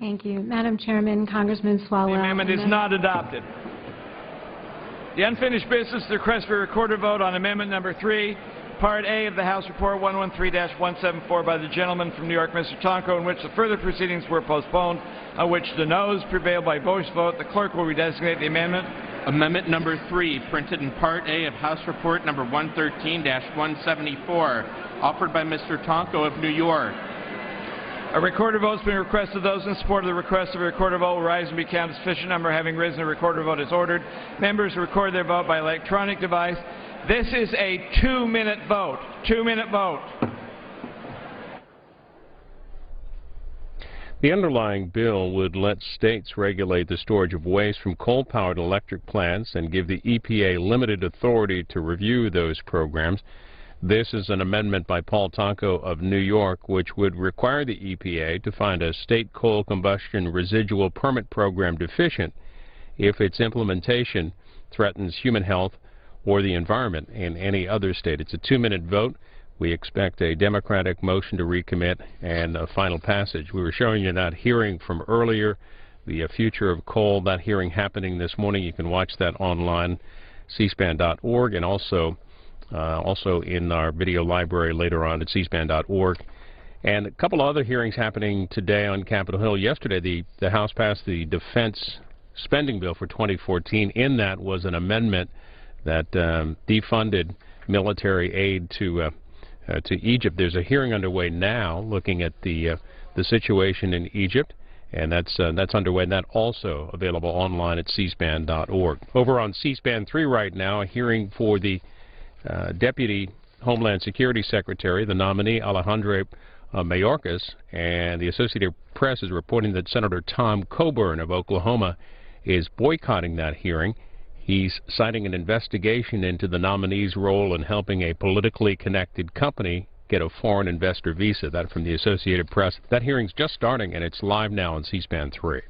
Thank you. Madam Chairman, Congressman Swalwell. The amendment is not adopted. The unfinished business, the request for a recorded vote on Amendment Number 3, Part A of the House Report 113-174 by the gentleman from New York, Mr. Tonko, in which the further proceedings were postponed, on which the noes prevailed by voice vote. The clerk will redesignate the amendment. Amendment Number 3, printed in Part A of House Report Number 113-174, offered by Mr. Tonko of New York. A recorded vote has been requested. Those in support of the request of a recorded vote will rise and be counted. Sufficient number having risen, a recorded vote is ordered. Members record their vote by electronic device. This is a 2-minute vote. 2-minute vote. The underlying bill would let states regulate the storage of waste from coal-powered electric plants and give the EPA limited authority to review those programs. This is an amendment by Paul Tonko of New York, which would require the EPA to find a state coal combustion residual permit program deficient if its implementation threatens human health or the environment in any other state. It's a 2-minute vote. We expect a Democratic motion to recommit and a final passage. We were showing you that hearing from earlier, the future of coal, that hearing happening this morning. You can watch that online, cspan.org, and also in our video library later on at cspan.org. And a couple other hearings happening today on Capitol Hill. Yesterday, the House passed the defense spending bill for 2014. In that was an amendment that defunded military aid to Egypt. There's a hearing underway now looking at the situation in Egypt, and that's underway, and that also available online at cspan.org. Over on C-SPAN 3 right now, a hearing for the Deputy Homeland Security Secretary, the nominee Alejandro Mayorkas, and the Associated Press is reporting that Senator Tom Coburn of Oklahoma is boycotting that hearing. He's citing an investigation into the nominee's role in helping a politically connected company get a foreign investor visa. That from the Associated Press. That hearing's just starting, and it's live now on C-SPAN 3.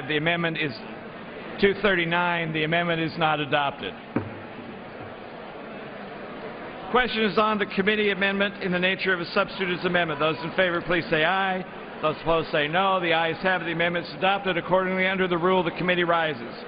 The amendment is 239. The amendment is not adopted. Question is on the committee amendment in the nature of a substitute's amendment. Those in favor, please say aye. Those opposed say no. The ayes have it. The amendment is adopted. Accordingly, under the rule, the committee rises.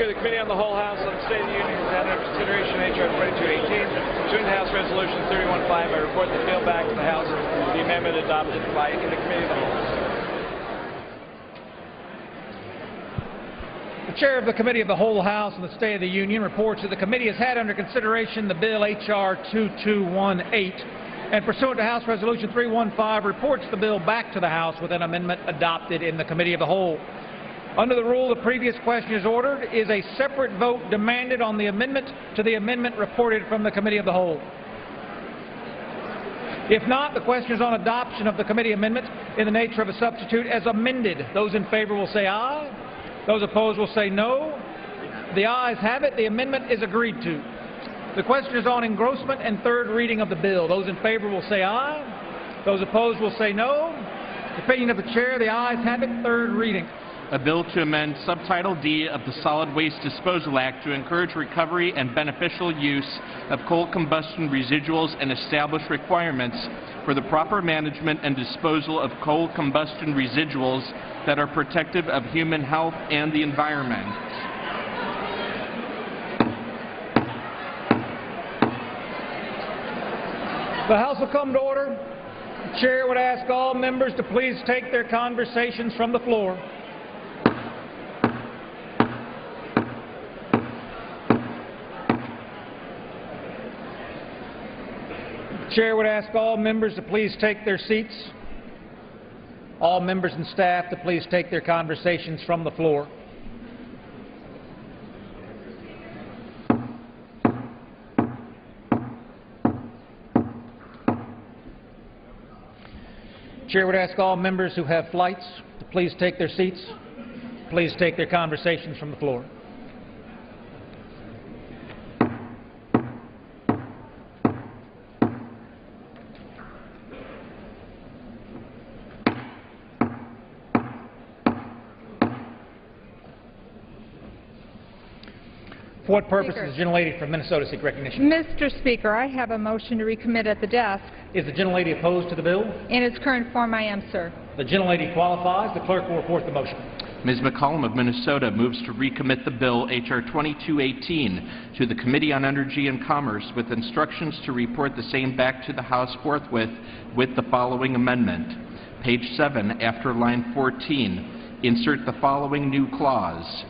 the Committee on the Whole House on the State of the Union has had under consideration H.R. 2218, pursuant to House Resolution 315. I report the bill back to the House, the amendment adopted by the Committee of the Whole. The Chair of the Committee of the Whole House on the State of the Union reports that the committee has had under consideration the bill H.R. 2218, and pursuant to House Resolution 315, reports the bill back to the House with an amendment adopted in the Committee of the Whole. Under the rule, the previous question is ordered. Is a separate vote demanded on the amendment to the amendment reported from the Committee of the Whole? If not, the question is on adoption of the committee amendment in the nature of a substitute as amended. Those in favor will say aye. Those opposed will say no. The ayes have it. The amendment is agreed to. The question is on engrossment and third reading of the bill. Those in favor will say aye. Those opposed will say no. The opinion of the Chair, the ayes have it. Third reading. A bill to amend Subtitle D of the Solid Waste Disposal Act to encourage recovery and beneficial use of coal combustion residuals and establish requirements for the proper management and disposal of coal combustion residuals that are protective of human health and the environment. The House will come to order. The Chair would ask all members to please take their conversations from the floor. The Chair would ask all members to please take their seats. All members and staff to please take their conversations from the floor. Chair would ask all members who have flights to please take their seats. Please take their conversations from the floor. For what purpose does the gentlelady from Minnesota seek recognition? Mr. Speaker, I have a motion to recommit at the desk. Is the gentlelady opposed to the bill? In its current form, I am, sir. The gentlelady qualifies. The clerk will report the motion. Ms. McCollum of Minnesota moves to recommit the bill H.R. 2218 to the Committee on Energy and Commerce with instructions to report the same back to the House forthwith with the following amendment. Page 7, after line 14, insert the following new clause.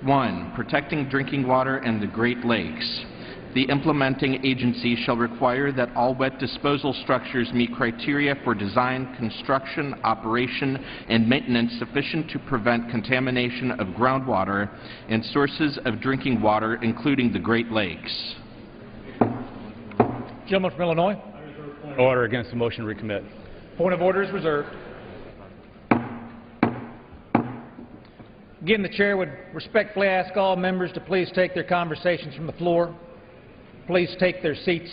1. Protecting drinking water and the Great Lakes. The implementing agency shall require that all wet disposal structures meet criteria for design, construction, operation, and maintenance sufficient to prevent contamination of groundwater and sources of drinking water, including the Great Lakes. Gentleman from Illinois. Order against the motion to recommit. Point of order is reserved. Again, the Chair would respectfully ask all members to please take their conversations from the floor. Please take their seats,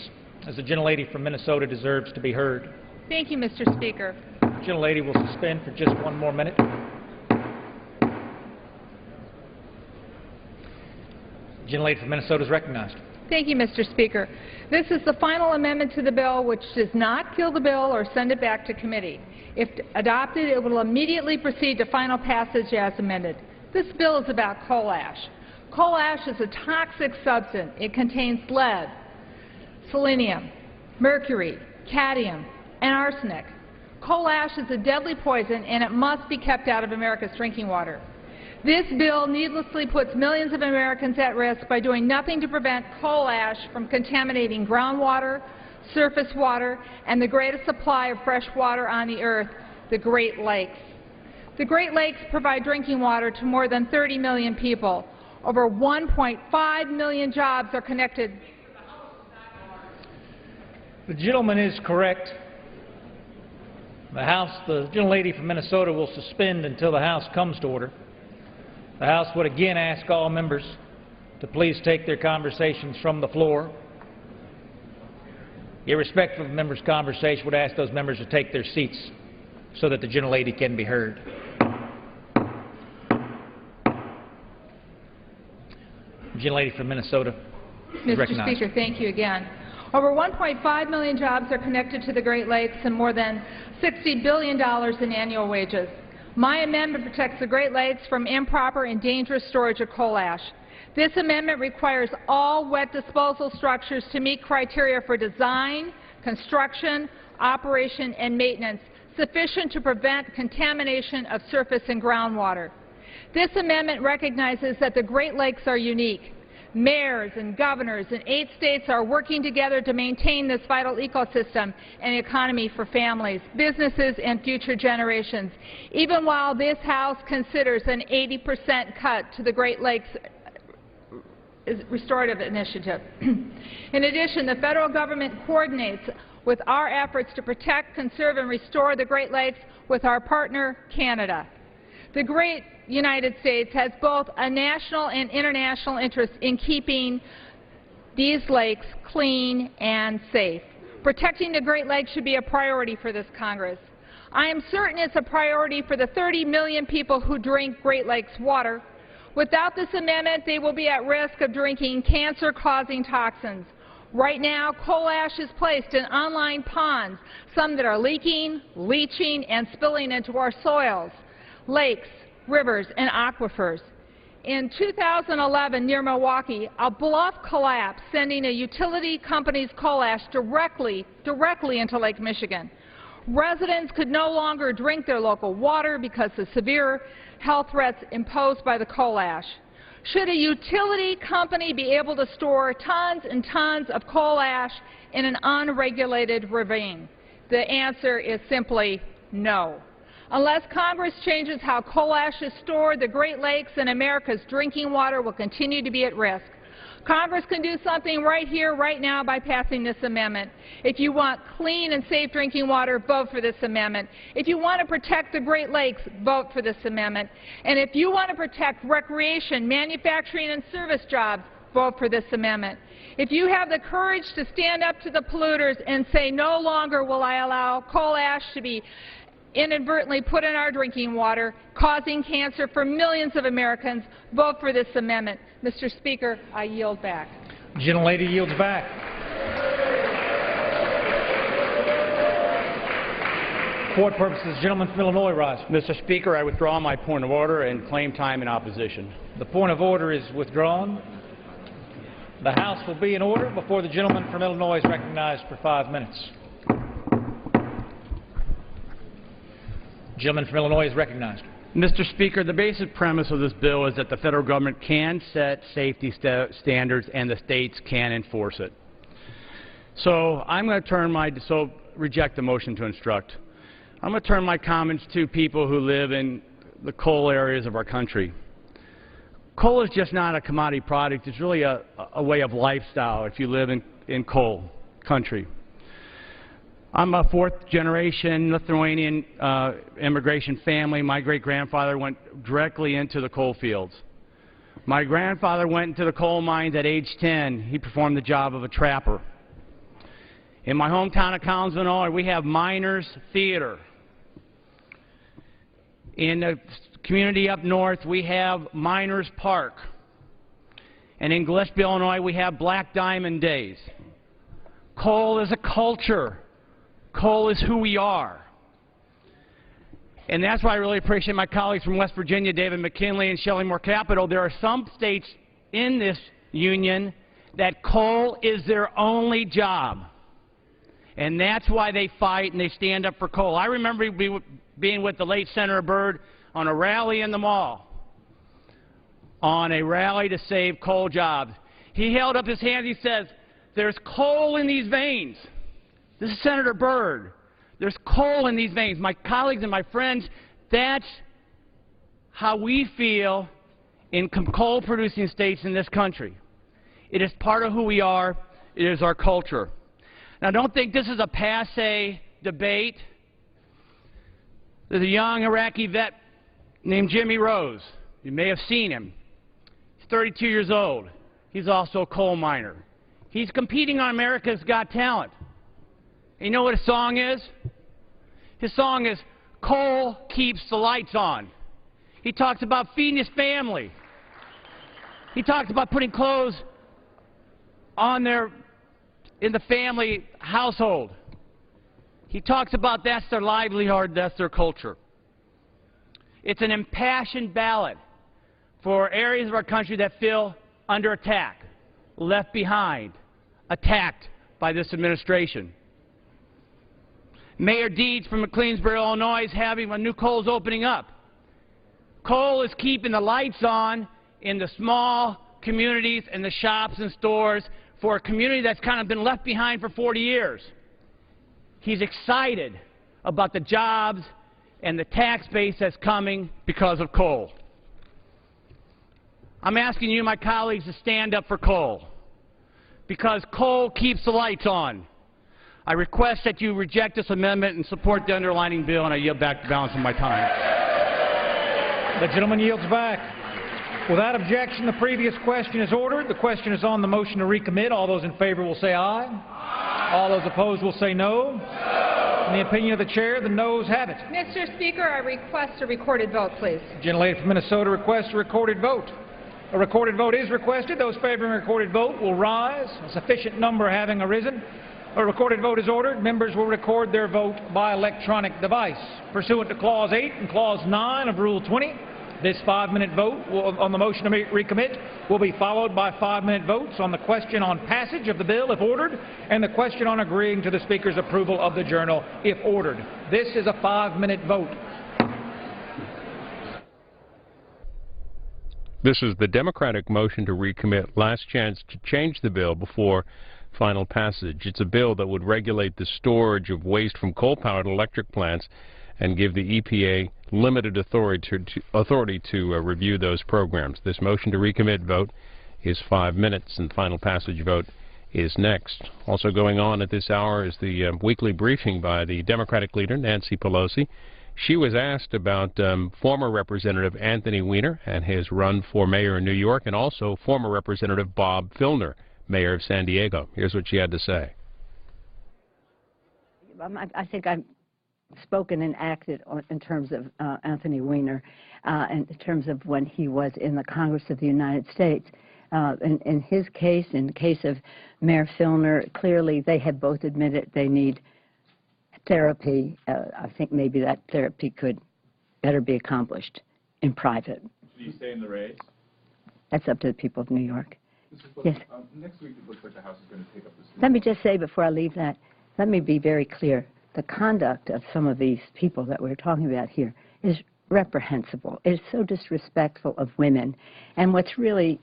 as the gentlelady from Minnesota deserves to be heard. Thank you, Mr. Speaker. The gentlelady will suspend for just one more minute. The gentlelady from Minnesota is recognized. Thank you, Mr. Speaker. This is the final amendment to the bill, which does not kill the bill or send it back to committee. If adopted, it will immediately proceed to final passage as amended. This bill is about coal ash. Coal ash is a toxic substance. It contains lead, selenium, mercury, cadmium, and arsenic. Coal ash is a deadly poison, and it must be kept out of America's drinking water. This bill needlessly puts millions of Americans at risk by doing nothing to prevent coal ash from contaminating groundwater, surface water, and the greatest supply of fresh water on the earth, the Great Lakes. The Great Lakes provide drinking water to more than 30 million people. Over 1.5 million jobs are connected. The gentleman is correct. The gentlelady from Minnesota will suspend until the House comes to order. The House would again ask all members to please take their conversations from the floor. Irrespective of the member's conversation, would ask those members to take their seats so that the gentlelady can be heard. The gentlelady from Minnesota is recognized. Mr. Speaker, thank you again. Over 1.5 million jobs are connected to the Great Lakes and more than $60 billion in annual wages. My amendment protects the Great Lakes from improper and dangerous storage of coal ash. This amendment requires all wet disposal structures to meet criteria for design, construction, operation, and maintenance sufficient to prevent contamination of surface and groundwater. This amendment recognizes that the Great Lakes are unique. Mayors and governors in 8 states are working together to maintain this vital ecosystem and economy for families, businesses, and future generations, even while this House considers an 80% cut to the Great Lakes Restorative Initiative. In addition, the federal government coordinates with our efforts to protect, conserve, and restore the Great Lakes with our partner, Canada. The great United States has both a national and international interest in keeping these lakes clean and safe. Protecting the Great Lakes should be a priority for this Congress. I am certain it's a priority for the 30 million people who drink Great Lakes water. Without this amendment, they will be at risk of drinking cancer-causing toxins. Right now, coal ash is placed in unlined ponds, some that are leaking, leaching, and spilling into our soils, lakes, rivers, and aquifers. In 2011, near Milwaukee, a bluff collapsed, sending a utility company's coal ash directly into Lake Michigan. Residents could no longer drink their local water because of severe health threats imposed by the coal ash. Should a utility company be able to store tons and tons of coal ash in an unregulated ravine? The answer is simply no. Unless Congress changes how coal ash is stored, the Great Lakes and America's drinking water will continue to be at risk. Congress can do something right here, right now, by passing this amendment. If you want clean and safe drinking water, vote for this amendment. If you want to protect the Great Lakes, vote for this amendment. And if you want to protect recreation, manufacturing, and service jobs, vote for this amendment. If you have the courage to stand up to the polluters and say, no longer will I allow coal ash to be inadvertently put in our drinking water, causing cancer for millions of Americans, vote for this amendment. Mr. Speaker, I yield back. The gentlelady yields back. For what purposes? The gentleman from Illinois rise. Mr. Speaker, I withdraw my point of order and claim time in opposition. The point of order is withdrawn. The House will be in order before the gentleman from Illinois is recognized for 5 minutes. The gentleman from Illinois is recognized. Mr. Speaker, the basic premise of this bill is that the federal government can set safety standards and the states can enforce it. So I'm going to turn reject the motion to instruct. I'm going to turn my comments to people who live in the coal areas of our country. Coal is just not a commodity product. It's really a way of lifestyle if you live in coal country. I'm a fourth-generation Lithuanian immigration family. My great-grandfather went directly into the coal fields. My grandfather went into the coal mines at age 10. He performed the job of a trapper. In my hometown of Collins, Illinois, we have Miners Theater. In the community up north, we have Miners Park. And in Gillespie, Illinois, we have Black Diamond Days. Coal is a culture. Coal is who we are. And that's why I really appreciate my colleagues from West Virginia, David McKinley and Shelley Moore Capital. There are some states in this union that coal is their only job. And that's why they fight and they stand up for coal. I remember being with the late Senator Byrd on a rally in the mall, on a rally to save coal jobs. He held up his hand. He says, there's coal in these veins. This is Senator Byrd. There's coal in these veins. My colleagues and my friends, that's how we feel in coal-producing states in this country. It is part of who we are. It is our culture. Now, don't think this is a passé debate. There's a young Iraqi vet named Jimmy Rose. You may have seen him. He's 32 years old. He's also a coal miner. He's competing on America's Got Talent. And you know what his song is? His song is, "Coal Keeps the Lights On." He talks about feeding his family. He talks about putting clothes on in the family household. He talks about that's their livelihood, that's their culture. It's an impassioned ballot for areas of our country that feel under attack, left behind, attacked by this administration. Mayor Deeds from McLeansboro, Illinois is having a new coal's opening up. Coal is keeping the lights on in the small communities and the shops and stores for a community that's kind of been left behind for 40 years. He's excited about the jobs and the tax base that's coming because of coal. I'm asking you, my colleagues, to stand up for coal, because coal keeps the lights on. I request that you reject this amendment and support the underlining bill, and I yield back the balance of my time. The gentleman yields back. Without objection, the previous question is ordered. The question is on the motion to recommit. All those in favor will say aye. Aye. All those opposed will say no. In the opinion of the chair, the noes have it. Mr. Speaker, I request a recorded vote, please. The gentlelady from Minnesota requests a recorded vote. A recorded vote is requested. Those favoring a recorded vote will rise. A sufficient number having arisen, a recorded vote is ordered. Members will record their vote by electronic device. Pursuant to Clause 8 and Clause 9 of Rule 20, this 5-minute vote on the motion to recommit will be followed by 5-minute votes on the question on passage of the bill, if ordered, and the question on agreeing to the Speaker's approval of the journal, if ordered. This is a 5-minute vote. This is the Democratic motion to recommit, last chance to change the bill before final passage. It's a bill that would regulate the storage of waste from coal-powered electric plants and give the EPA limited authority to review those programs. This motion to recommit vote is 5 minutes, and final passage vote is next. Also going on at this hour is the weekly briefing by the Democratic leader, Nancy Pelosi. She was asked about former Representative Anthony Weiner and his run for mayor in New York, and also former Representative Bob Filner, mayor of San Diego. Here's what she had to say. I think I've spoken and acted in terms of Anthony Weiner, in terms of when he was in the Congress of the United States. In his case, in the case of Mayor Filner, clearly they have both admitted they need therapy. I think maybe that therapy could better be accomplished in private. Do you stay in the race? That's up to the people of New York. Yes. Next week it looks like the House is going to take up this. Let me just say before I leave that, let me be very clear. The conduct of some of these people that we're talking about here is reprehensible. It is so disrespectful of women. And what's really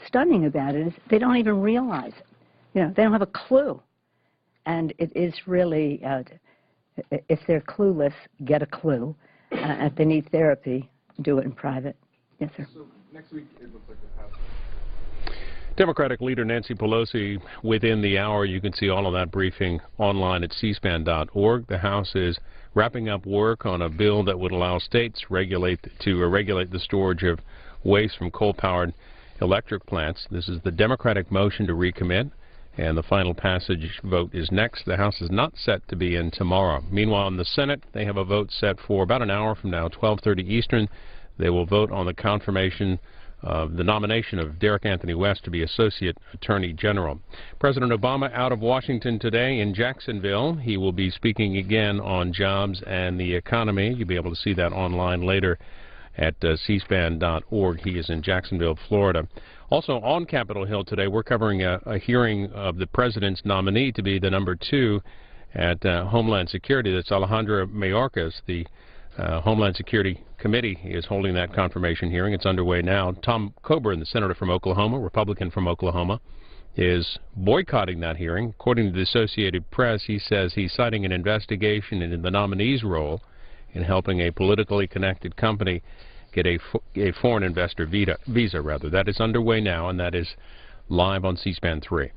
stunning about it is they don't even realize it. You know, they don't have a clue. And it is really, if they're clueless, get a clue. If they need therapy, do it in private. Yes, sir. So next week it looks like the House. Democratic leader Nancy Pelosi, within the hour, you can see all of that briefing online at cspan.org. The House is wrapping up work on a bill that would allow states to regulate the storage of waste from coal-powered electric plants. This is the Democratic motion to recommit, and the final passage vote is next. The House is not set to be in tomorrow. Meanwhile, in the Senate, they have a vote set for about an hour from now, 12:30 Eastern. They will vote on the confirmation of the nomination of Derek Anthony West to be Associate Attorney General. President Obama out of Washington today in Jacksonville. He will be speaking again on jobs and the economy. You'll be able to see that online later at cspan.org. He is in Jacksonville, Florida. Also on Capitol Hill today, we're covering a hearing of the President's nominee to be the number 2 at Homeland Security. That's Alejandra Mayorkas. The Homeland Security Committee is holding that confirmation hearing. It's underway now. Tom Coburn, the senator from Oklahoma, Republican from Oklahoma, is boycotting that hearing. According to the Associated Press, he says he's citing an investigation into the nominee's role in helping a politically connected company get a foreign investor visa. That is underway now, and that is live on C-SPAN 3.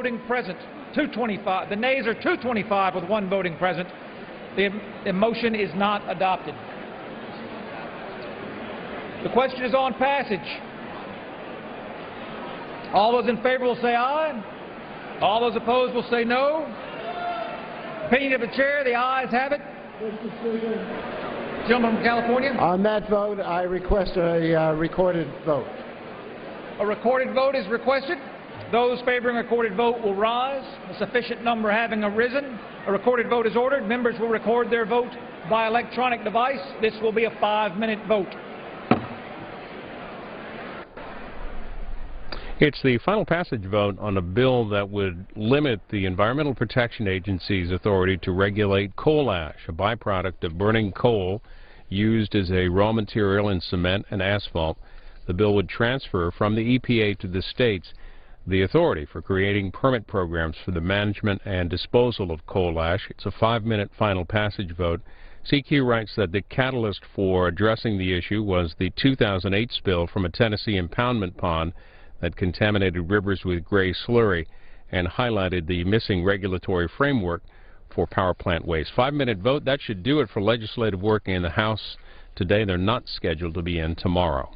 voting present. 225. The nays are 225 with 1 voting present. The motion is not adopted. The question is on passage. All those in favor will say aye. All those opposed will say no. Opinion of the chair, the ayes have it. Gentleman from California. On that vote, I request a recorded vote. A recorded vote is requested. Those favoring a recorded vote will rise. A sufficient number having arisen, a recorded vote is ordered. Members will record their vote by electronic device. This will be a 5-minute vote. It's the final passage vote on a bill that would limit the Environmental Protection Agency's authority to regulate coal ash, a byproduct of burning coal used as a raw material in cement and asphalt. The bill would transfer from the EPA to the states the authority for creating permit programs for the management and disposal of coal ash. It's a 5-minute final passage vote. CQ writes that the catalyst for addressing the issue was the 2008 spill from a Tennessee impoundment pond that contaminated rivers with gray slurry and highlighted the missing regulatory framework for power plant waste. 5-minute vote. That should do it for legislative work in the House today. They're not scheduled to be in tomorrow.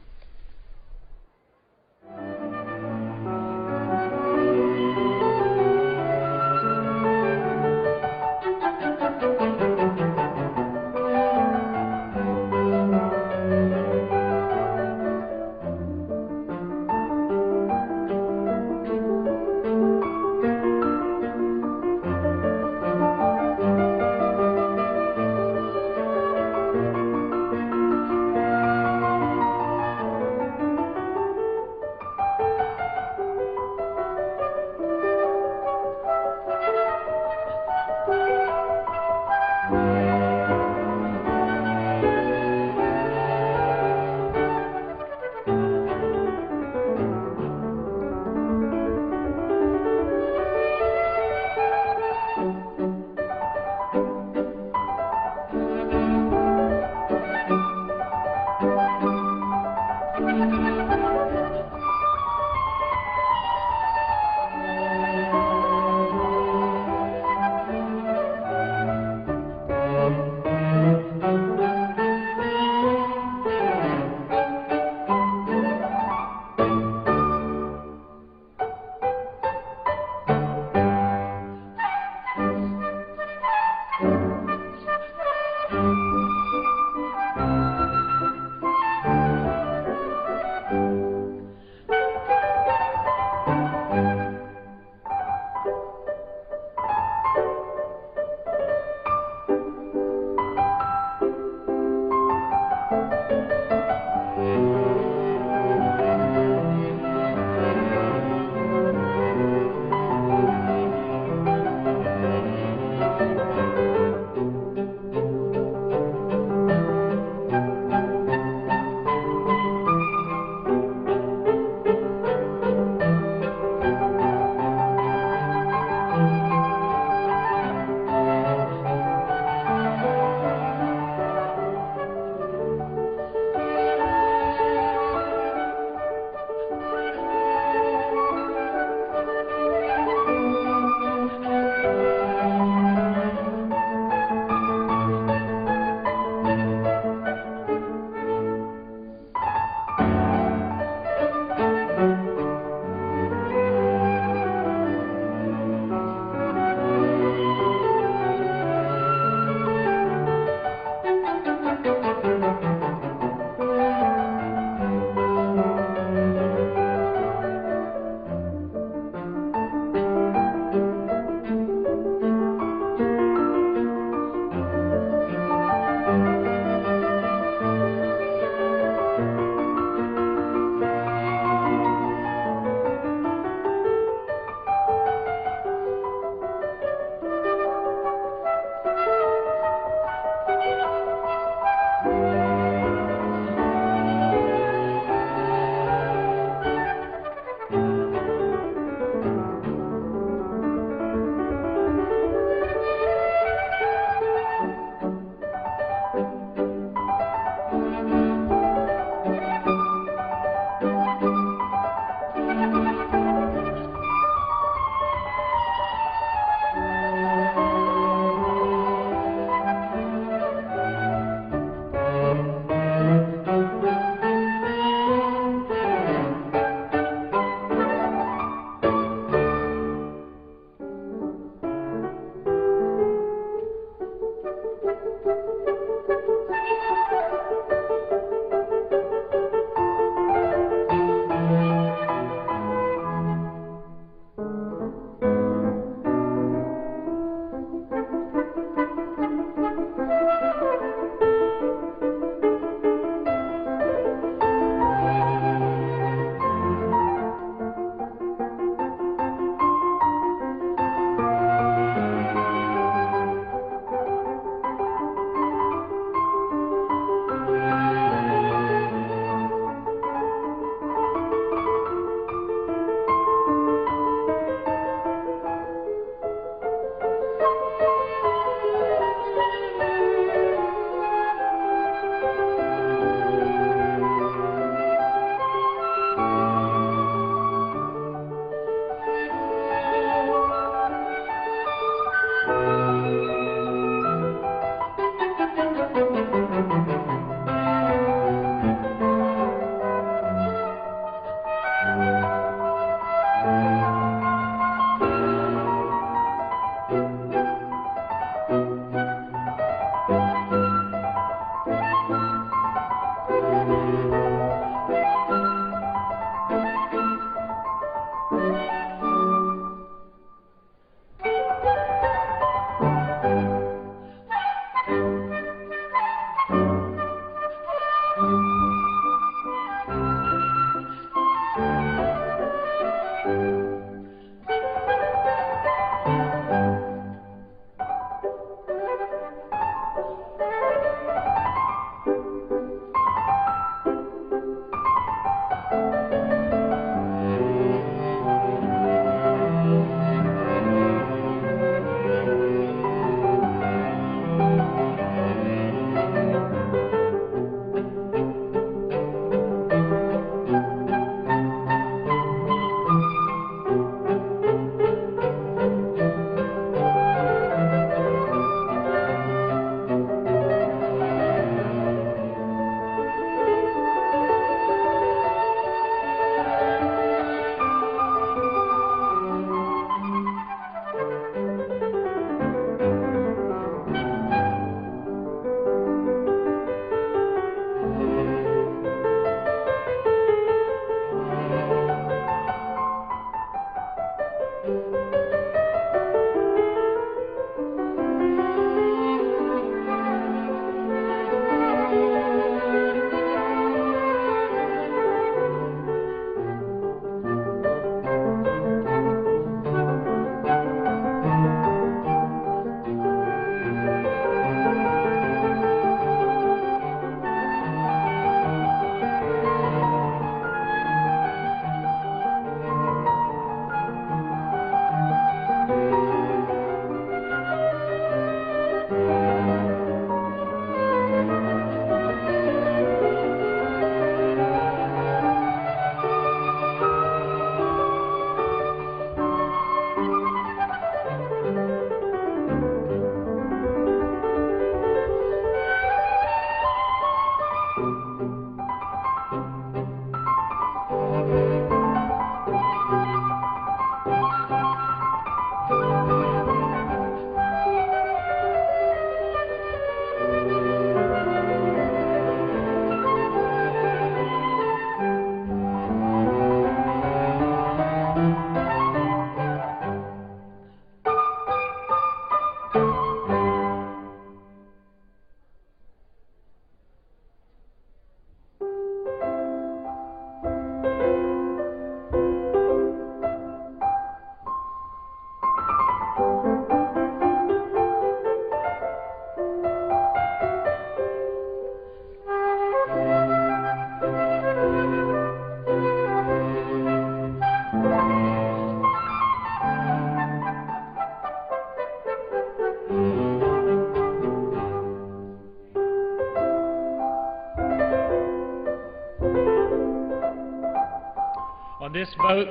On this vote,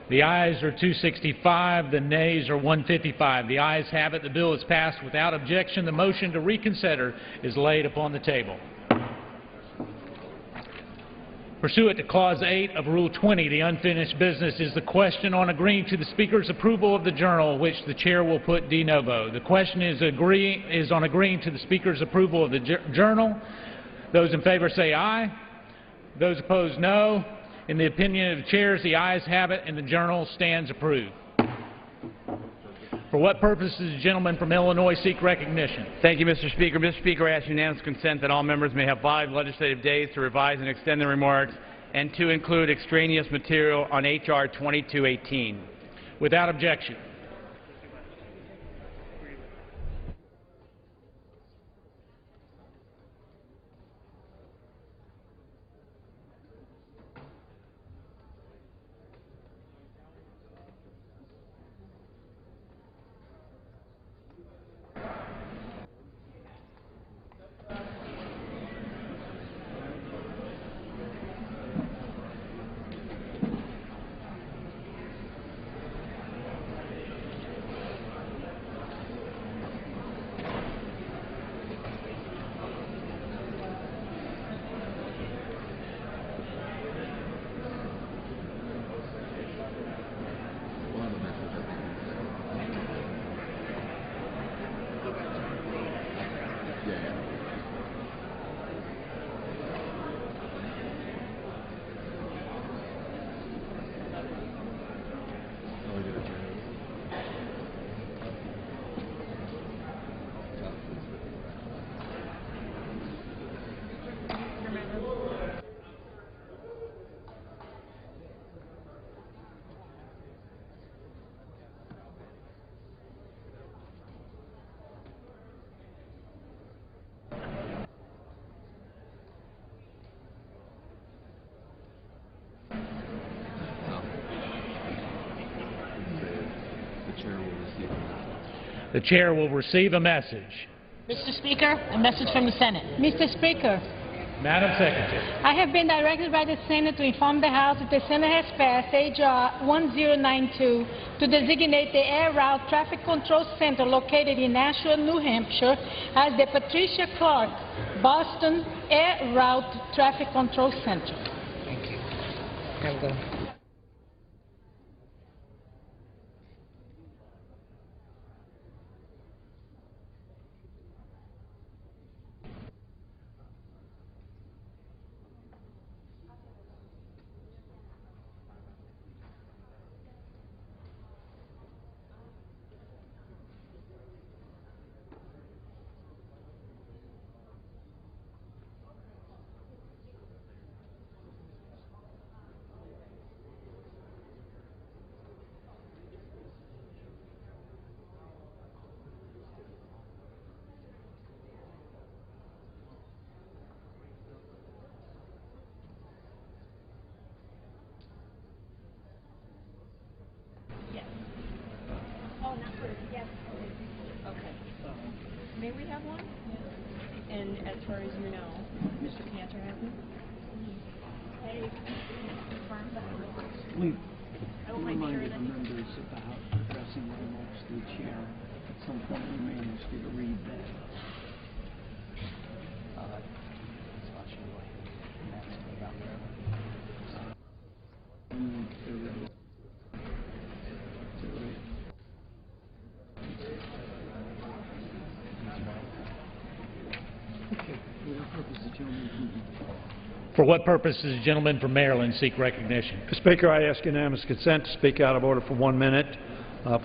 the ayes are 265, the nays are 155. The ayes have it. The bill is passed without objection. The motion to reconsider is laid upon the table. Pursuant to Clause 8 of Rule 20, the unfinished business is the question on agreeing to the Speaker's approval of the Journal, which the Chair will put de novo. The question is on agreeing to the Speaker's approval of the Journal. Those in favor say aye. Those opposed, no. In the opinion of the chairs, the ayes have it, and the Journal stands approved. For what purpose does the gentleman from Illinois seek recognition? Thank you, Mr. Speaker. Mr. Speaker, I ask unanimous consent that all members may have 5 legislative days to revise and extend their remarks and to include extraneous material on H.R. 2218. Without objection. The Chair will receive a message. Mr. Speaker, a message from the Senate. Mr. Speaker, Madam Secretary. I have been directed by the Senate to inform the House that the Senate has passed H.R. 1092 to designate the Air Route Traffic Control Center located in Nashua, New Hampshire as the Patricia Clark Boston Air Route Traffic Control Center. Thank you. Have a good one. May we have one? And as far as you know, Mr. Cantor has it? We reminded the members about addressing the remarks to the chair. At some point, we may ask you to read that. For what purpose does the gentleman from Maryland seek recognition? Mr. Speaker, I ask unanimous consent to speak out of order for 1 minute.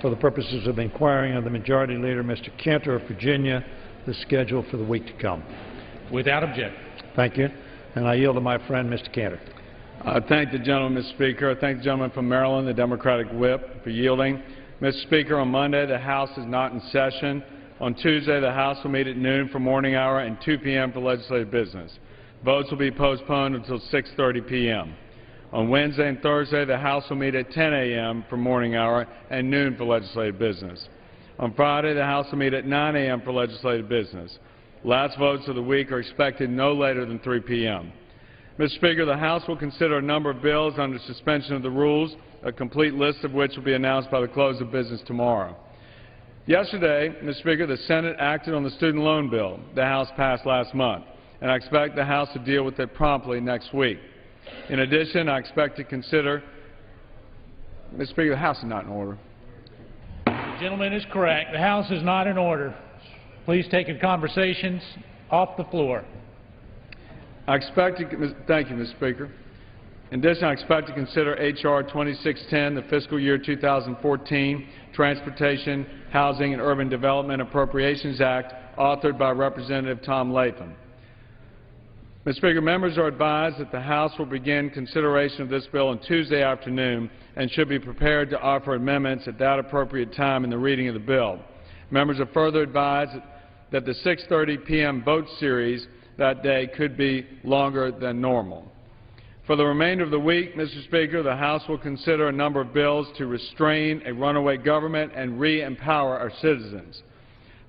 for the purposes of inquiring of the Majority Leader, Mr. Cantor of Virginia, the schedule for the week to come. Without objection. Thank you. And I yield to my friend, Mr. Cantor. I thank the gentleman, Mr. Speaker. I thank the gentleman from Maryland, the Democratic whip, for yielding. Mr. Speaker, on Monday, the House is not in session. On Tuesday, the House will meet at noon for morning hour and 2 p.m. for legislative business. Votes will be postponed until 6:30 p.m. On Wednesday and Thursday, the House will meet at 10 a.m. for morning hour and noon for legislative business. On Friday, the House will meet at 9 a.m. for legislative business. Last votes of the week are expected no later than 3 p.m. Mr. Speaker, the House will consider a number of bills under suspension of the rules, a complete list of which will be announced by the close of business tomorrow. Yesterday, Mr. Speaker, the Senate acted on the student loan bill the House passed last month, and I expect the House to deal with it promptly next week. In addition, I expect to consider – Mr. Speaker, the House is not in order. The gentleman is correct. The House is not in order. Please take your conversations off the floor. Thank you, Mr. Speaker. In addition, I expect to consider H.R. 2610, the fiscal year 2014 Transportation, Housing, and Urban Development Appropriations Act, authored by Representative Tom Latham. Mr. Speaker, members are advised that the House will begin consideration of this bill on Tuesday afternoon and should be prepared to offer amendments at that appropriate time in the reading of the bill. Members are further advised that the 6:30 p.m. vote series that day could be longer than normal. For the remainder of the week, Mr. Speaker, the House will consider a number of bills to restrain a runaway government and re-empower our citizens.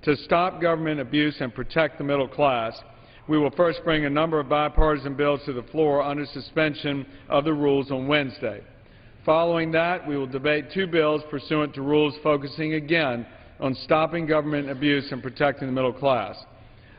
To stop government abuse and protect the middle class, we will first bring a number of bipartisan bills to the floor under suspension of the rules on Wednesday. Following that, we will debate 2 bills pursuant to rules focusing again on stopping government abuse and protecting the middle class.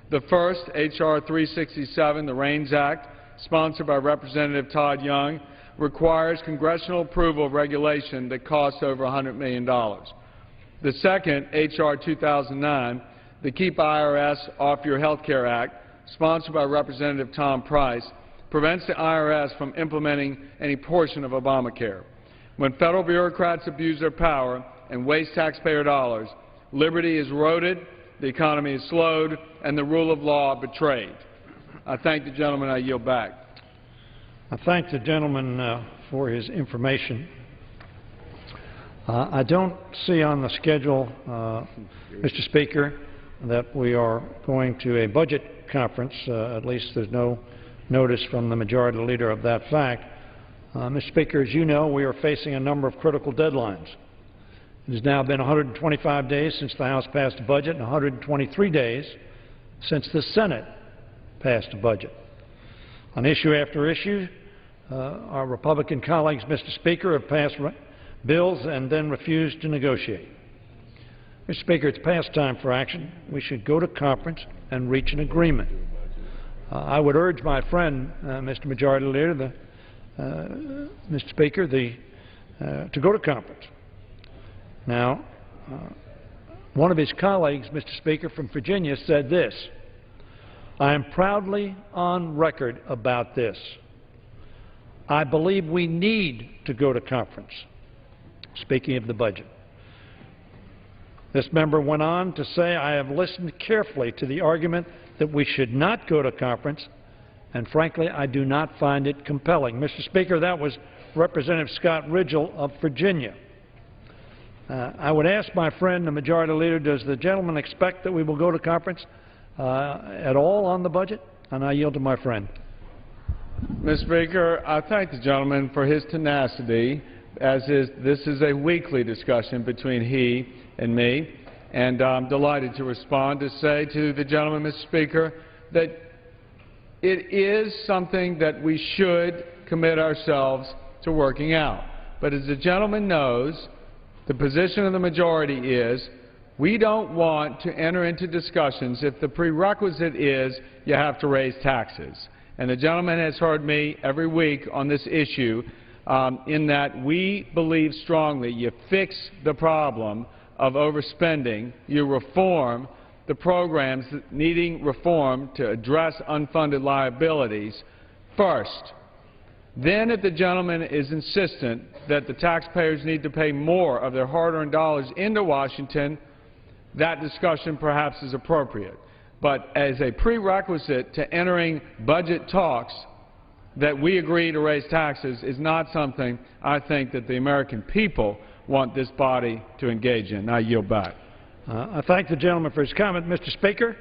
The first, H.R. 367, the REINS Act, sponsored by Representative Todd Young, requires congressional approval of regulation that costs over $100 million. The second, H.R. 2009, the Keep IRS Off Your Health Care Act, sponsored by Representative Tom Price, prevents the IRS from implementing any portion of Obamacare. When federal bureaucrats abuse their power and waste taxpayer dollars, liberty is eroded, the economy is slowed, and the rule of law betrayed. I thank the gentleman. I yield back. I thank the gentleman for his information. I don't see on the schedule, Mr. Speaker, that we are going to a budget conference. At least there's no notice from the Majority Leader of that fact. Mr. Speaker, as you know, we are facing a number of critical deadlines. It has now been 125 days since the House passed a budget and 123 days since the Senate passed a budget. On issue after issue, our Republican colleagues, Mr. Speaker, have passed bills and then refused to negotiate. Mr. Speaker, it's past time for action. We should go to conference and reach an agreement. I would urge my friend, Mr. Majority Leader, Mr. Speaker, to go to conference. Now, one of his colleagues, Mr. Speaker, from Virginia said this: I am proudly on record about this. I believe we need to go to conference. Speaking of the budget. This member went on to say, I have listened carefully to the argument that we should not go to conference, and frankly, I do not find it compelling. Mr. Speaker, that was Representative Scott Ridgell of Virginia. I would ask my friend, the Majority Leader, does the gentleman expect that we will go to conference at all on the budget? And I yield to my friend. Mr. Speaker, I thank the gentleman for his tenacity, this is a weekly discussion between he and me, and I'm delighted to respond to say to the gentleman, Mr. Speaker, that it is something that we should commit ourselves to working out. But as the gentleman knows, the position of the majority is we don't want to enter into discussions if the prerequisite is you have to raise taxes. And the gentleman has heard me every week on this issue in that we believe strongly you fix the problem of overspending, you reform the programs needing reform to address unfunded liabilities first. Then if the gentleman is insistent that the taxpayers need to pay more of their hard-earned dollars into Washington, that discussion perhaps is appropriate. But as a prerequisite to entering budget talks, that we agree to raise taxes is not something I think that the American people want this body to engage in. I yield back. I thank the gentleman for his comment. Mr. Speaker,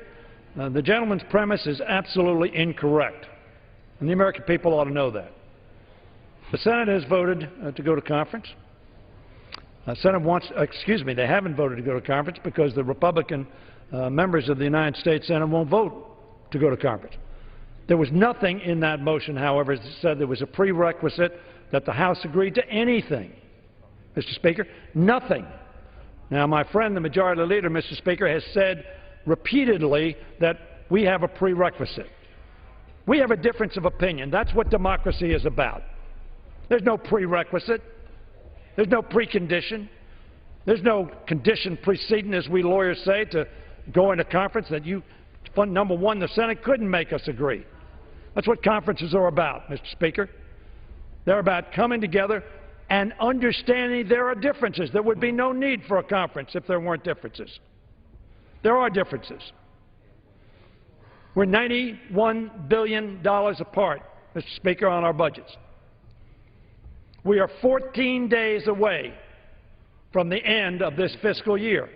the gentleman's premise is absolutely incorrect, and the American people ought to know that. The Senate has voted to go to conference. They haven't voted to go to conference because the Republican members of the United States Senate won't vote to go to conference. There was nothing in that motion, however, that said there was a prerequisite that the House agreed to anything. Mr. Speaker, nothing. Now, my friend, the Majority Leader, Mr. Speaker, has said repeatedly that we have a prerequisite. We have a difference of opinion. That's what democracy is about. There's no prerequisite. There's no precondition. There's no condition preceding, as we lawyers say, to go into conference that number one, the Senate couldn't make us agree. That's what conferences are about, Mr. Speaker. They're about coming together and understanding there are differences. There would be no need for a conference if there weren't differences. There are differences. We're $91 billion apart, Mr. Speaker, on our budgets. We are 14 days away from the end of this fiscal year,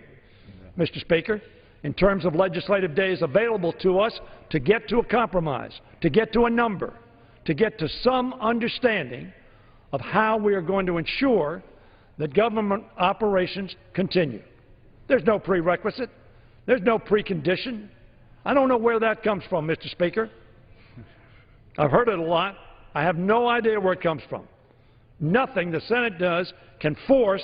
Mr. Speaker, in terms of legislative days available to us to get to a compromise, to get to a number, to get to some understanding of how we are going to ensure that government operations continue. There's no prerequisite. There's no precondition. I don't know where that comes from, Mr. Speaker. I've heard it a lot. I have no idea where it comes from. Nothing the Senate does can force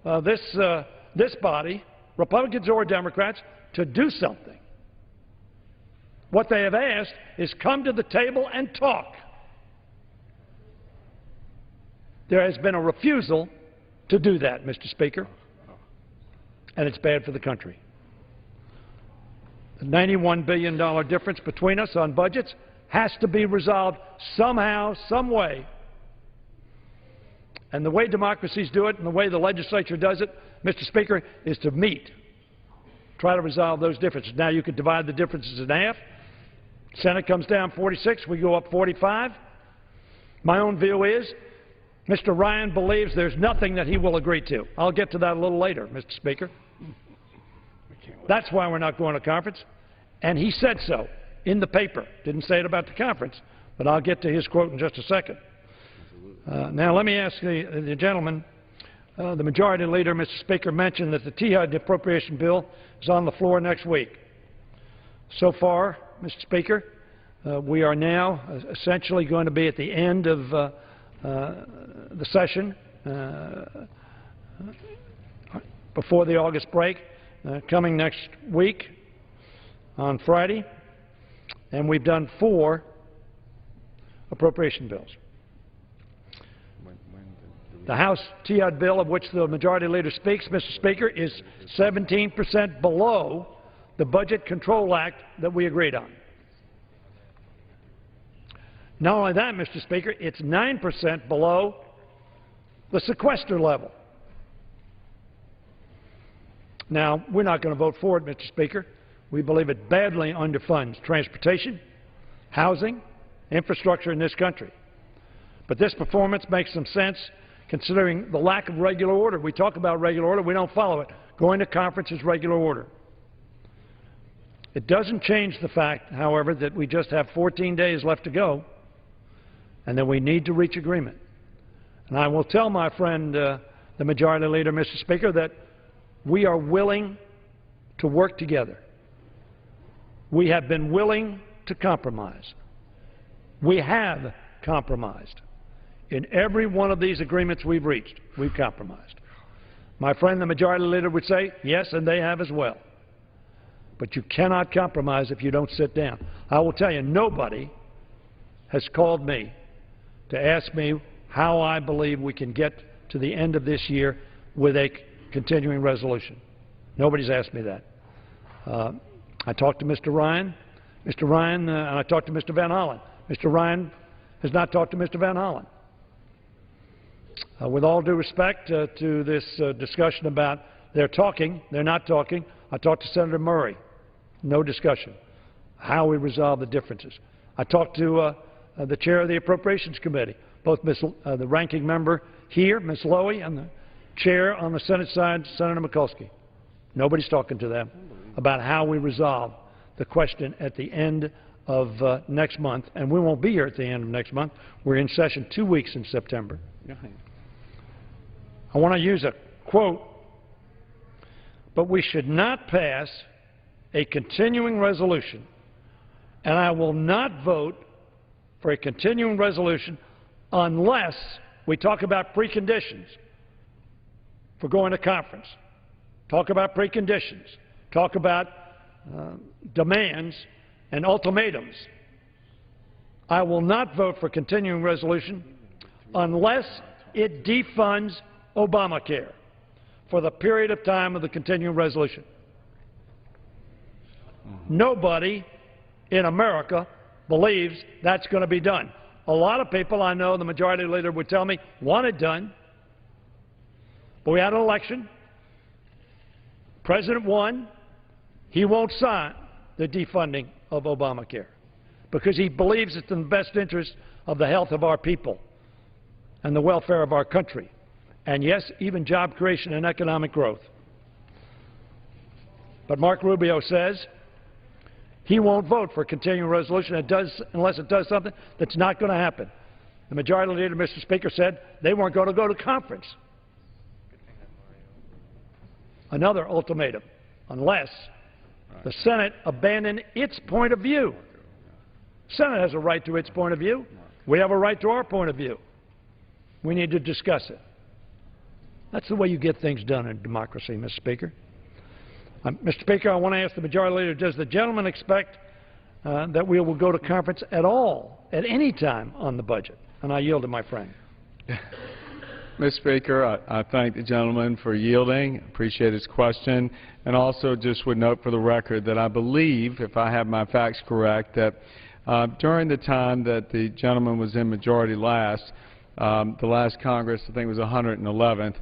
this body, Republicans or Democrats, to do something. What they have asked is come to the table and talk. There has been a refusal to do that, Mr. Speaker, and it's bad for the country. The $91 billion difference between us on budgets has to be resolved somehow, some way. And the way democracies do it and the way the legislature does it, Mr. Speaker, is to meet, try to resolve those differences. Now, you could divide the differences in half. Senate comes down 46, we go up 45. My own view is Mr. Ryan believes there's nothing that he will agree to. I'll get to that a little later, Mr. Speaker. That's why we're not going to conference. And he said so in the paper. Didn't say it about the conference, but I'll get to his quote in just a second. Now, let me ask the gentleman, the Majority Leader, Mr. Speaker, mentioned that the THUD appropriation bill is on the floor next week. So far, Mr. Speaker, we are now essentially going to be at the end of the session before the August break, coming next week on Friday, and we've done 4 appropriation bills. The House THUD bill, of which the Majority Leader speaks, Mr. Speaker, is 17% below the Budget Control Act that we agreed on. Not only that, Mr. Speaker, it's 9% below the sequester level. Now, we're not going to vote for it, Mr. Speaker. We believe it badly underfunds transportation, housing, infrastructure in this country. But this performance makes some sense considering the lack of regular order. We talk about regular order, we don't follow it. Going to conference is regular order. It doesn't change the fact, however, that we just have 14 days left to go and that we need to reach agreement. And I will tell my friend, the Majority Leader, Mr. Speaker, that we are willing to work together. We have been willing to compromise. We have compromised. In every one of these agreements we've reached, we've compromised. My friend, the Majority Leader, would say, yes, and they have as well. But you cannot compromise if you don't sit down. I will tell you, nobody has called me to ask me how I believe we can get to the end of this year with a continuing resolution. Nobody's asked me that. I talked to Mr. Ryan. And I talked to Mr. Van Hollen. Mr. Ryan has not talked to Mr. Van Hollen. With all due respect to this discussion about they're not talking. I talked to Senator Murray. No discussion. How we resolve the differences. I talked to the chair of the Appropriations Committee, both the ranking member here, Ms. Lowy, and the chair on the Senate side, Senator Mikulski. Nobody's talking to them about how we resolve the question at the end of next month, and we won't be here at the end of next month. We're in session 2 weeks in September. I want to use a quote, but we should not pass a continuing resolution, and I will not vote for a continuing resolution unless we talk about preconditions for going to conference, talk about preconditions, talk about demands and ultimatums. I will not vote for continuing resolution unless it defunds Obamacare for the period of time of the continuing resolution. Nobody in America believes that's going to be done. A lot of people, I know the majority leader would tell me, want it done. But we had an election. President won. He won't sign the defunding of Obamacare because he believes it's in the best interest of the health of our people and the welfare of our country. And yes, even job creation and economic growth. But Mark Rubio says he won't vote for a continuing resolution unless it does something that's not going to happen. The majority leader, Mr. Speaker, said they weren't going to go to conference. Another ultimatum, unless the Senate abandoned its point of view. The Senate has a right to its point of view. We have a right to our point of view. We need to discuss it. That's the way you get things done in democracy, Mr. Speaker. Mr. Speaker, I want to ask the majority leader, does the gentleman expect that we will go to conference at all, at any time, on the budget? And I yield to my friend. Mr. Speaker, I thank the gentleman for yielding, appreciate his question, and also just would note for the record that I believe, if I have my facts correct, that during the time that the gentleman was in majority last, the last Congress, I think it was 111th,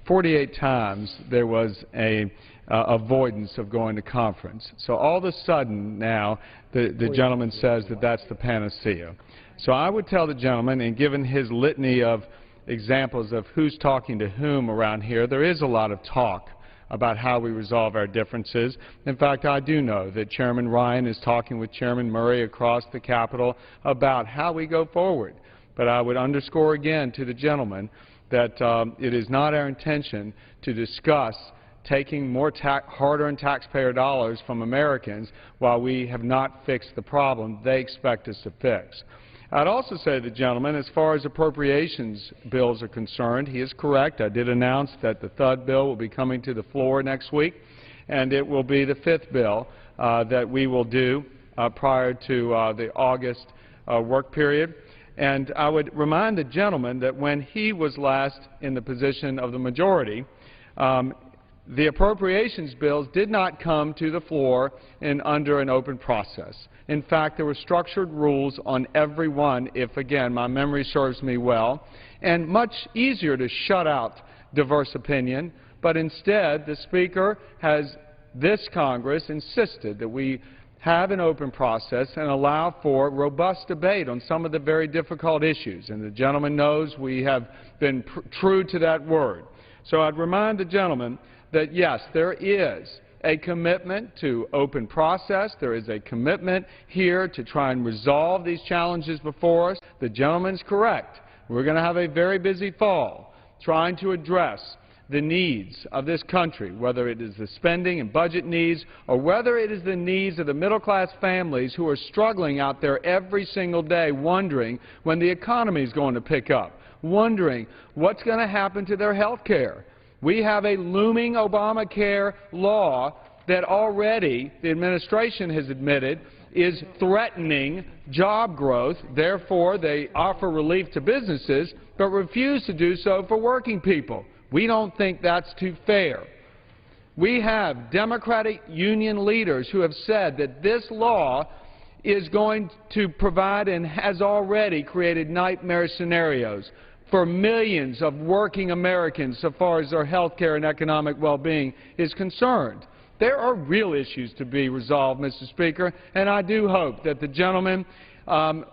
48 times there was a avoidance of going to conference. So all of a sudden now the gentleman says that that's the panacea. So I would tell the gentleman, and given his litany of examples of who's talking to whom around here, there is a lot of talk about how we resolve our differences. In fact, I do know that Chairman Ryan is talking with Chairman Murray across the Capitol about how we go forward. But I would underscore again to the gentleman that it is not our intention to discuss taking more hard-earned taxpayer dollars from Americans while we have not fixed the problem they expect us to fix. I'd also say to the gentleman, as far as appropriations bills are concerned, he is correct. I did announce that the THUD bill will be coming to the floor next week, and it will be the fifth bill that we will do prior to the August work period. And I would remind the gentleman that when he was last in the position of the majority, the appropriations bills did not come to the floor under an open process. In fact, there were structured rules on every one, if, again, my memory serves me well, and much easier to shut out diverse opinion. But instead, the Speaker has, this Congress, insisted that we have an open process and allow for robust debate on some of the very difficult issues. And the gentleman knows we have been true to that word. So I'd remind the gentleman that, yes, there is a commitment to open process. There is a commitment here to try and resolve these challenges before us. The gentleman's correct. We're going to have a very busy fall trying to address the needs of this country, whether it is the spending and budget needs or whether it is the needs of the middle-class families who are struggling out there every single day wondering when the economy is going to pick up, wondering what's going to happen to their health care. We have a looming Obamacare law that already the administration has admitted is threatening job growth. Therefore, they offer relief to businesses but refuse to do so for working people. We don't think that's too fair. We have Democratic union leaders who have said that this law is going to provide and has already created nightmare scenarios. for millions of working Americans so far as their health care and economic well-being is concerned. There are real issues to be resolved, Mr. Speaker, and I do hope that the gentleman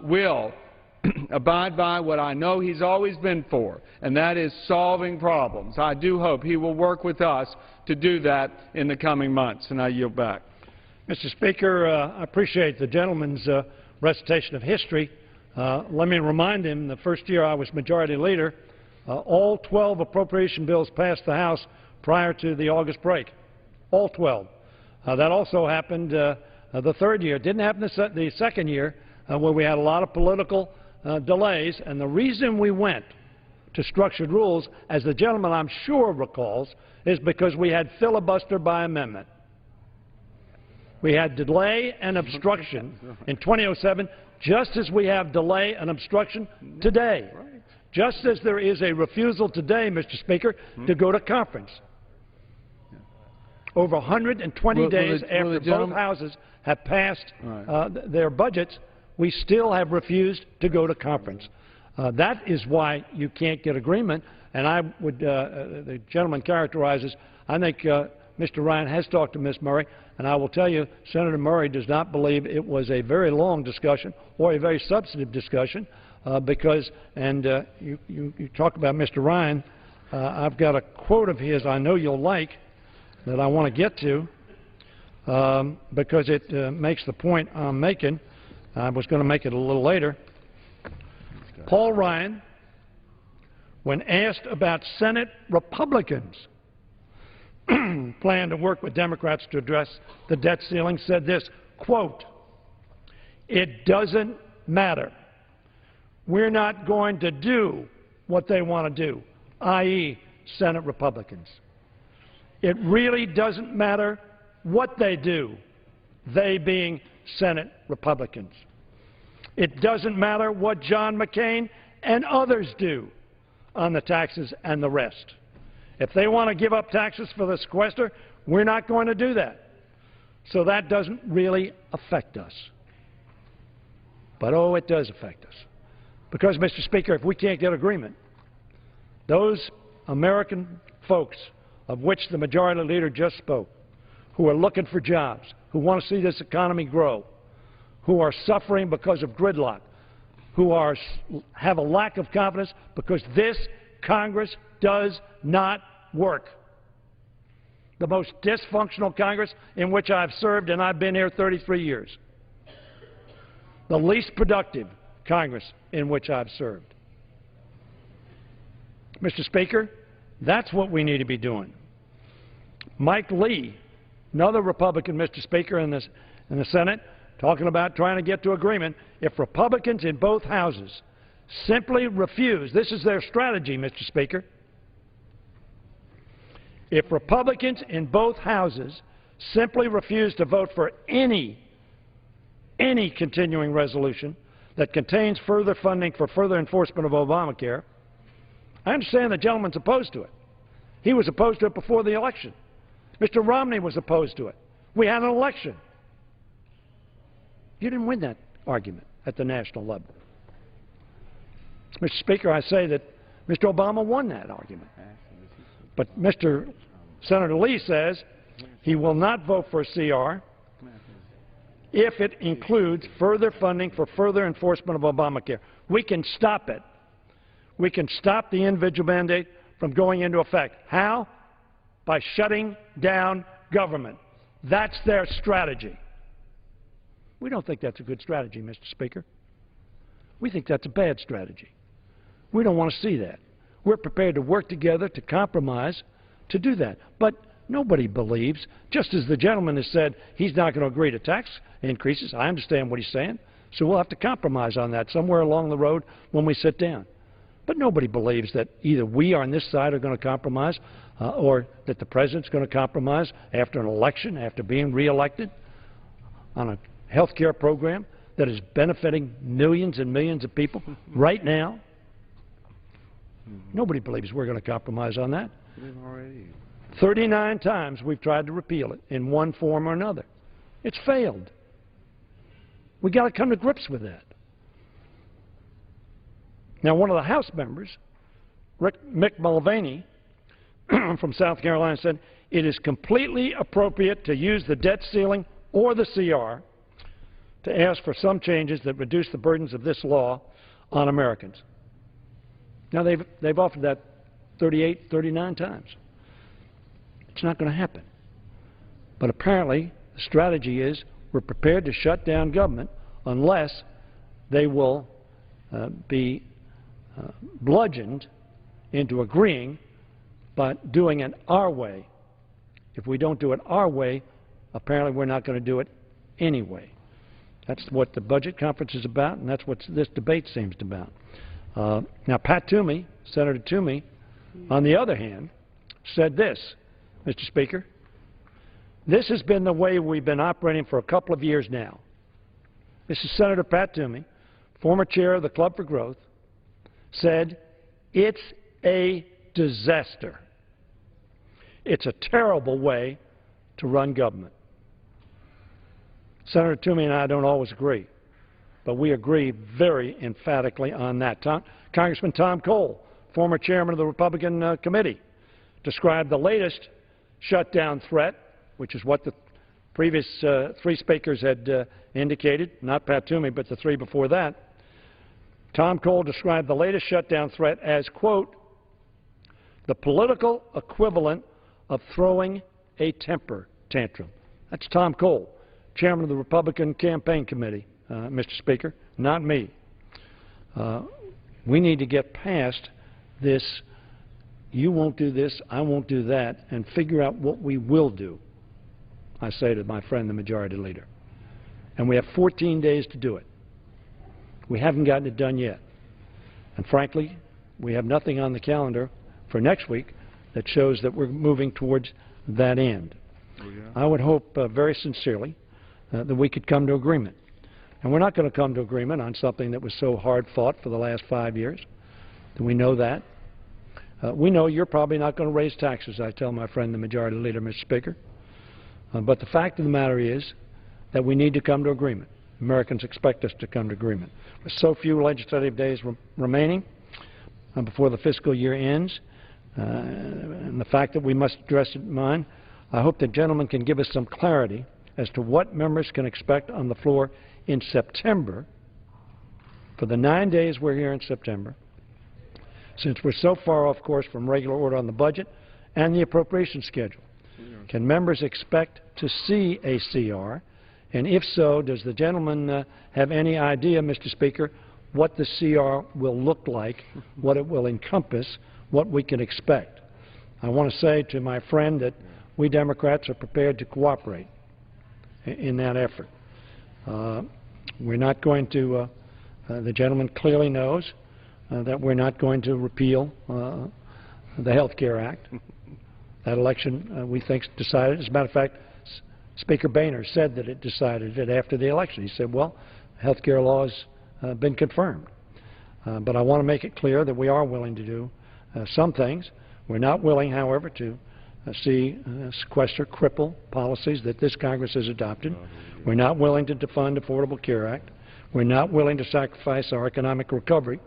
will abide by what I know he's always been for, and that is solving problems. I do hope he will work with us to do that in the coming months, and I yield back. Mr. Speaker, I appreciate the gentleman's recitation of history. Let me remind him, the first year I was Majority Leader, all 12 appropriation bills passed the House prior to the August break. All 12. That also happened the third year. It didn't happen the second year, where we had a lot of political delays, and the reason we went to structured rules, as the gentleman I'm sure recalls, is because we had filibuster by amendment. We had delay and obstruction in 2007, just as we have delay and obstruction today. Just as there is a refusal today, Mr. Speaker, to go to conference. Over 120 days after both houses have passed their budgets, we still have refused to go to conference. That is why you can't get agreement, and I would, the gentleman characterizes, I think Mr. Ryan has talked to Ms. Murray, and I will tell you, Senator Murray does not believe it was a very long discussion or a very substantive discussion because, and you talk about Mr. Ryan, I've got a quote of his I know you'll like that I want to get to because it makes the point I'm making. I was going to make it a little later. Paul Ryan, when asked about Senate Republicans' plan to work with Democrats to address the debt ceiling, said this, quote, "It doesn't matter. We're not going to do what they want to do, i.e. Senate Republicans. It really doesn't matter what they do, they being Senate Republicans. It doesn't matter what John McCain and others do on the taxes and the rest. If they want to give up taxes for the sequester, we're not going to do that. So that doesn't really affect us. But, oh, it does affect us. Because, Mr. Speaker, if we can't get agreement, those American folks of which the Majority Leader just spoke, who are looking for jobs, who want to see this economy grow, who are suffering because of gridlock, who have a lack of confidence because this Congress does not work. The most dysfunctional Congress in which I've served, and I've been here 33 years. The least productive Congress in which I've served. Mr. Speaker, that's what we need to be doing. Mike Lee, another Republican, Mr. Speaker, in the Senate, talking about trying to get to agreement. If Republicans in both houses simply refuse, this is their strategy, Mr. Speaker, if Republicans in both houses simply refuse to vote for any continuing resolution that contains further funding for further enforcement of Obamacare, I understand the gentleman's opposed to it. He was opposed to it before the election. Mr. Romney was opposed to it. We had an election. You didn't win that argument at the national level. Mr. Speaker, I say that Mr. Obama won that argument. But Senator Lee says he will not vote for a CR if it includes further funding for further enforcement of Obamacare. We can stop it. We can stop the individual mandate from going into effect. How? By shutting down government. That's their strategy. We don't think that's a good strategy, Mr. Speaker. We think that's a bad strategy. We don't want to see that. We're prepared to work together to compromise to do that. But nobody believes, just as the gentleman has said he's not going to agree to tax increases. I understand what he's saying. So we'll have to compromise on that somewhere along the road when we sit down. But nobody believes that either we on this side are going to compromise or that the President's going to compromise after an election, after being reelected, on a health care program that is benefiting millions and millions of people right now. Nobody believes we're going to compromise on that. 39 times we've tried to repeal it in one form or another. It's failed. We've got to come to grips with that. Now, one of the House members Mick Mulvaney from South Carolina said, it is completely appropriate to use the debt ceiling or the CR to ask for some changes that reduce the burdens of this law on Americans. Now, they've offered that 38, 39 times. It's not going to happen. But apparently, the strategy is we're prepared to shut down government unless they will be bludgeoned into agreeing, but doing it our way. If we don't do it our way, apparently we're not going to do it anyway. That's what the budget conference is about, and that's what this debate seems to be about. Now, Pat Toomey, Senator Toomey, on the other hand, said this, Mr. Speaker, this has been the way we've been operating for a couple of years now. This is Senator Pat Toomey, former chair of the Club for Growth, said, it's a disaster. It's a terrible way to run government. Senator Toomey and I don't always agree, but we agree very emphatically on that. Congressman Tom Cole, former chairman of the Republican committee, described the latest shutdown threat, which is what the previous three speakers had indicated, not Pat Toomey, but the three before that. Tom Cole described the latest shutdown threat as, quote, the political equivalent of throwing a temper tantrum. That's Tom Cole, chairman of the Republican Campaign Committee, Mr. Speaker, not me. We need to get past this, you won't do this, I won't do that, and figure out what we will do, I say to my friend, the Majority Leader. And we have 14 days to do it. We haven't gotten it done yet. And frankly, we have nothing on the calendar for next week that shows that we're moving towards that end. Oh, yeah. I would hope very sincerely that we could come to agreement. And we're not going to come to agreement on something that was so hard fought for the last 5 years. We know that. We know you're probably not going to raise taxes, I tell my friend the Majority Leader, Mr. Speaker. But the fact of the matter is that we need to come to agreement. Americans expect us to come to agreement. With so few legislative days remaining before the fiscal year ends, and the fact that we must address it in mind, I hope the gentleman can give us some clarity as to what members can expect on the floor in September, for the 9 days we're here in September, since we're so far off course from regular order on the budget and the appropriation schedule. Can members expect to see a CR? And if so, does the gentleman have any idea, Mr. Speaker, what the CR will look like, what it will encompass, what we can expect? I want to say to my friend that we Democrats are prepared to cooperate in that effort. We're not going to, the gentleman clearly knows that we're not going to repeal the Health Care Act. That election, we think, decided. As a matter of fact, Speaker Boehner said that it decided it after the election. He said, well, health care law has been confirmed. But I want to make it clear that we are willing to do some things. We're not willing, however, to sequester, cripple policies that this Congress has adopted. We're not willing to defund the Affordable Care Act. We're not willing to sacrifice our economic recovery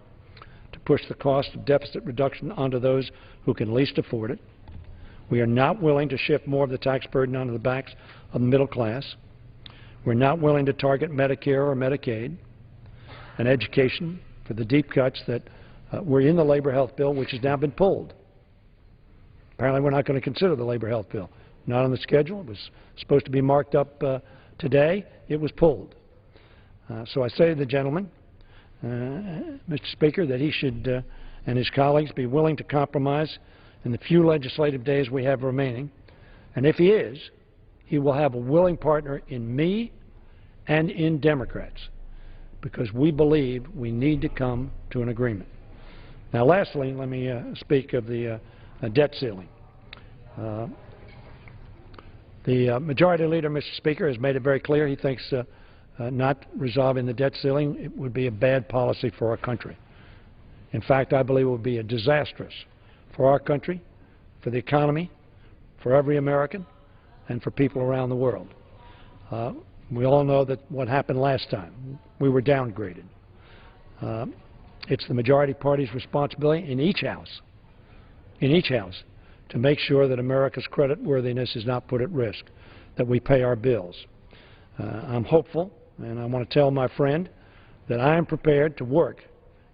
to push the cost of deficit reduction onto those who can least afford it. We are not willing to shift more of the tax burden onto the backs of the middle class. We're not willing to target Medicare or Medicaid and education for the deep cuts that were in the labor health bill, which has now been pulled. Apparently we're not going to consider the labor health bill. Not on the schedule. It was supposed to be marked up today. It was pulled. So I say to the gentleman, Mr. Speaker, that he should and his colleagues be willing to compromise in the few legislative days we have remaining. And if he is, he will have a willing partner in me and in Democrats, because we believe we need to come to an agreement. Now, lastly, let me speak of the debt ceiling. The Majority Leader, Mr. Speaker, has made it very clear he thinks not resolving the debt ceiling it would be a bad policy for our country. In fact, I believe it would be disastrous for our country, for the economy, for every American, and for people around the world. We all know that what happened last time. We were downgraded. It's the majority party's responsibility in each House in each House to make sure that America's creditworthiness is not put at risk, that we pay our bills. I'm hopeful, and I want to tell my friend that I am prepared to work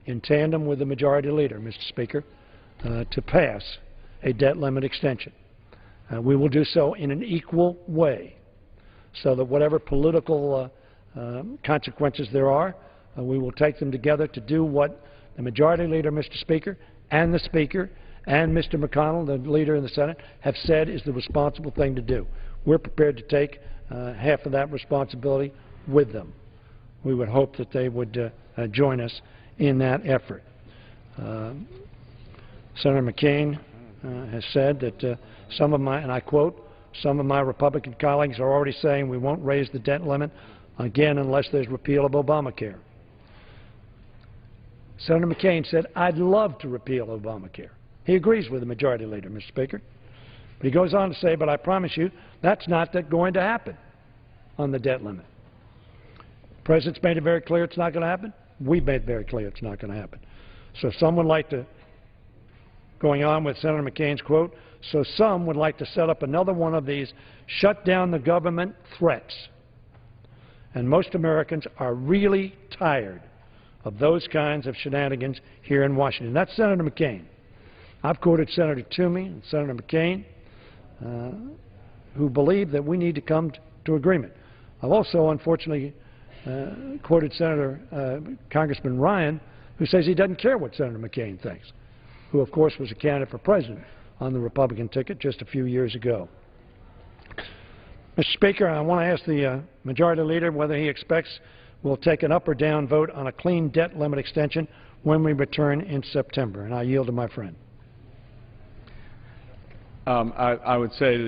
in tandem with the Majority Leader, Mr. Speaker, to pass a debt limit extension. We will do so in an equal way so that whatever political consequences there are, we will take them together to do what the Majority Leader, Mr. Speaker, and the Speaker, and Mr. McConnell, the Leader in the Senate, have said is the responsible thing to do. We're prepared to take half of that responsibility with them. We would hope that they would join us in that effort. Senator McCain has said that some of my, and I quote, some of my Republican colleagues are already saying we won't raise the debt limit again unless there's repeal of Obamacare. Senator McCain said, I'd love to repeal Obamacare. He agrees with the Majority Leader, Mr. Speaker. But he goes on to say, but I promise you, that's not going to happen on the debt limit. The President's made it very clear it's not going to happen. We've made it very clear it's not going to happen. So some would like to, going on with Senator McCain's quote, so some would like to set up another one of these shut down the government threats. And most Americans are really tired of those kinds of shenanigans here in Washington. That's Senator McCain. I've quoted Senator Toomey and Senator McCain, who believe that we need to come to agreement. I've also, unfortunately, quoted Congressman Ryan, who says he doesn't care what Senator McCain thinks, who, of course, was a candidate for president on the Republican ticket just a few years ago. Mr. Speaker, I want to ask the Majority Leader whether he expects we'll take an up or down vote on a clean debt limit extension when we return in September. And I yield to my friend. I would say